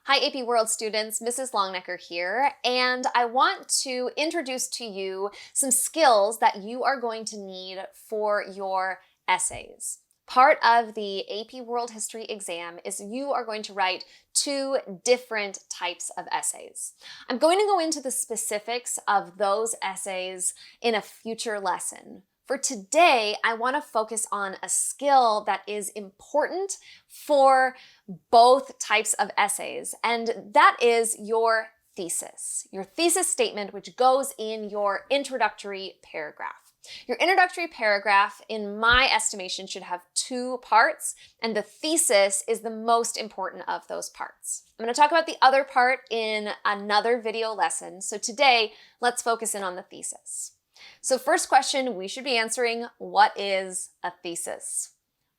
Hi AP World students, Mrs. Longnecker here, and I want to introduce to you some skills that you are going to need for your essays. Part of the AP World History exam is you are going to write two different types of essays. I'm going to go into the specifics of those essays in a future lesson. For today, I want to focus on a skill that is important for both types of essays, and that is your thesis statement, which goes in your introductory paragraph. Your introductory paragraph, in my estimation, should have two parts, and the thesis is the most important of those parts. I'm going to talk about the other part in another video lesson, so today, let's focus in on the thesis. So first question we should be answering, what is a thesis?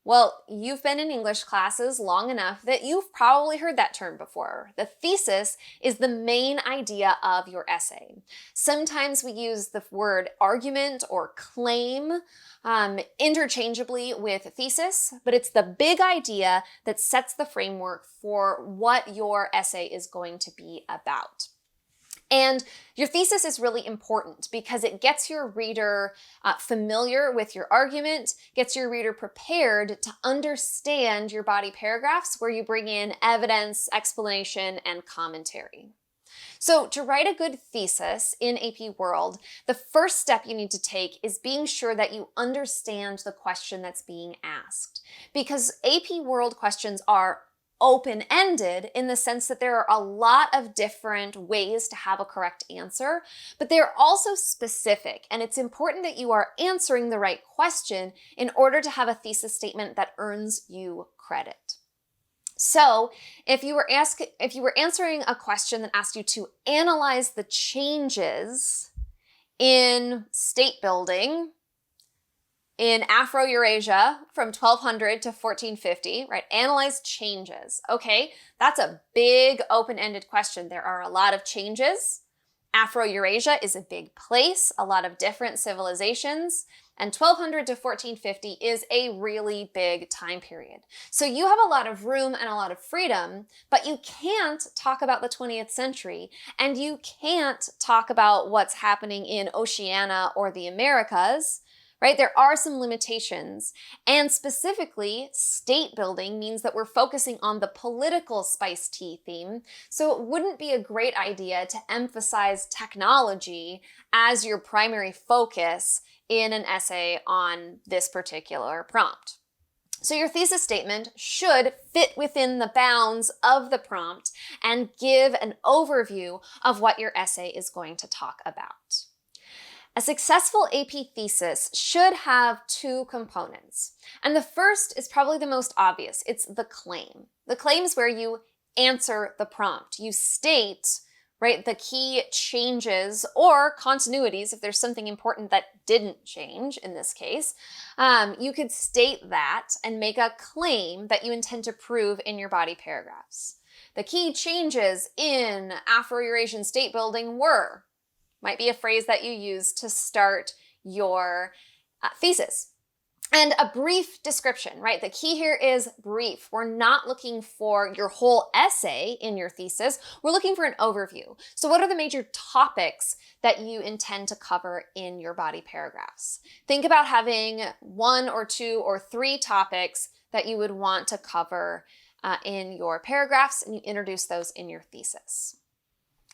Well, you've been in English classes long enough that you've probably heard that term before. The thesis is the main idea of your essay. Sometimes we use the word argument or claim interchangeably with thesis, but it's the big idea that sets the framework for what your essay is going to be about. And your thesis is really important because it gets your reader familiar with your argument, gets your reader prepared to understand your body paragraphs where you bring in evidence, explanation, and commentary. So to write a good thesis in AP World, the first step you need to take is being sure that you understand the question that's being asked. Because AP World questions are open-ended in the sense that there are a lot of different ways to have a correct answer, but they're also specific, and it's important that you are answering the right question in order to have a thesis statement that earns you credit. So if you were answering a question that asked you to analyze the changes in state building in Afro-Eurasia from 1200 to 1450, right? Analyze changes. Okay, that's a big open-ended question. There are a lot of changes. Afro-Eurasia is a big place, a lot of different civilizations, and 1200 to 1450 is a really big time period. So you have a lot of room and a lot of freedom, but you can't talk about the 20th century, and you can't talk about what's happening in Oceania or the Americas, right? There are some limitations, and specifically, state building means that we're focusing on the political spiced tea theme, so it wouldn't be a great idea to emphasize technology as your primary focus in an essay on this particular prompt. So your thesis statement should fit within the bounds of the prompt and give an overview of what your essay is going to talk about. A successful AP thesis should have two components. And the first is probably the most obvious. It's the claim. The claim is where you answer the prompt. You state, right, the key changes or continuities, if there's something important that didn't change in this case. You could state that and make a claim that you intend to prove in your body paragraphs. The key changes in Afro-Eurasian state building were, might be a phrase that you use to start your thesis. And a brief description, right? The key here is brief. We're not looking for your whole essay in your thesis. We're looking for an overview. So what are the major topics that you intend to cover in your body paragraphs? Think about having one or two or three topics that you would want to cover in your paragraphs, and you introduce those in your thesis.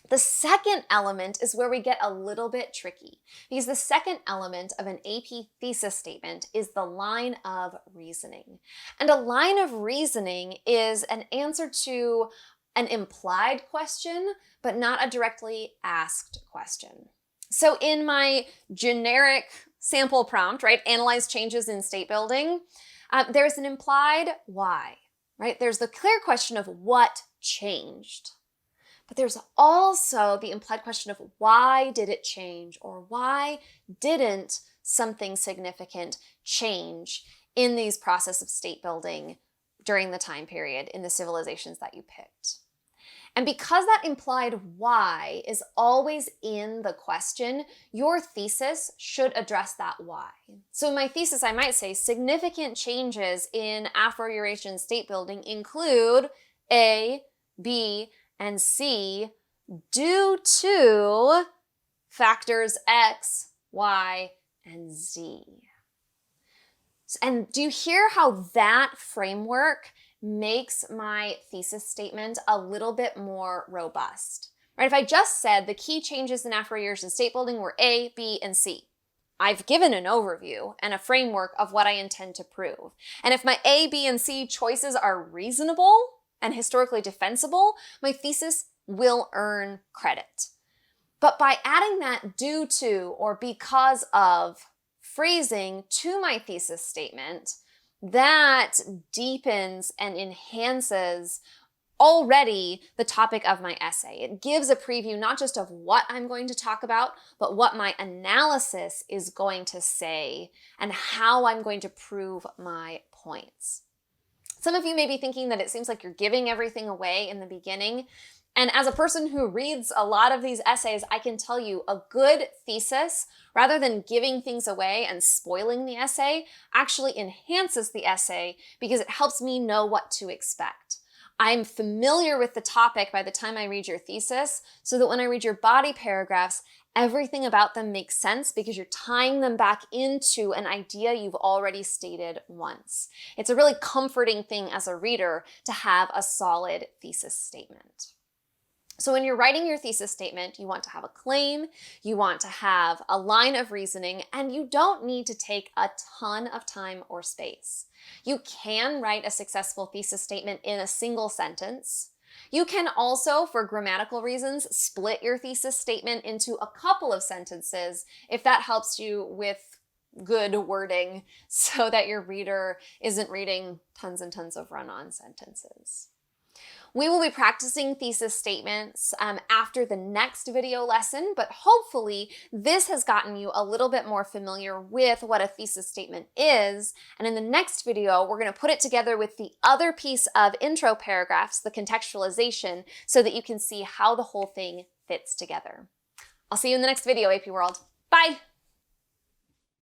The second element is where we get a little bit tricky, because the second element of an AP thesis statement is the line of reasoning. And a line of reasoning is an answer to an implied question, but not a directly asked question. So in my generic sample prompt, right, analyze changes in state building, there's an implied why, right? There's the clear question of what changed. But there's also the implied question of why did it change, or why didn't something significant change in these process of state building during the time period in the civilizations that you picked. And because that implied why is always in the question, your thesis should address that why. So in my thesis, I might say significant changes in Afro-Eurasian state building include A, B, and C due to factors X, Y, and Z. And do you hear how that framework makes my thesis statement a little bit more robust? Right? If I just said the key changes in Afro-Eurasian and state building were A, B, and C, I've given an overview and a framework of what I intend to prove. And if my A, B, and C choices are reasonable and historically defensible, my thesis will earn credit. But by adding that due to or because of phrasing to my thesis statement, that deepens and enhances already the topic of my essay. It gives a preview not just of what I'm going to talk about, but what my analysis is going to say and how I'm going to prove my points. Some of you may be thinking that it seems like you're giving everything away in the beginning. And as a person who reads a lot of these essays, I can tell you a good thesis, rather than giving things away and spoiling the essay, actually enhances the essay because it helps me know what to expect. I'm familiar with the topic by the time I read your thesis, so that when I read your body paragraphs, everything about them makes sense because you're tying them back into an idea you've already stated once. It's a really comforting thing as a reader to have a solid thesis statement. So when you're writing your thesis statement, you want to have a claim, you want to have a line of reasoning, and you don't need to take a ton of time or space. You can write a successful thesis statement in a single sentence. You can also, for grammatical reasons, split your thesis statement into a couple of sentences if that helps you with good wording so that your reader isn't reading tons and tons of run-on sentences. We will be practicing thesis statements after the next video lesson, but hopefully this has gotten you a little bit more familiar with what a thesis statement is. And in the next video, we're going to put it together with the other piece of intro paragraphs, the contextualization, so that you can see how the whole thing fits together. I'll see you in the next video, AP World. Bye!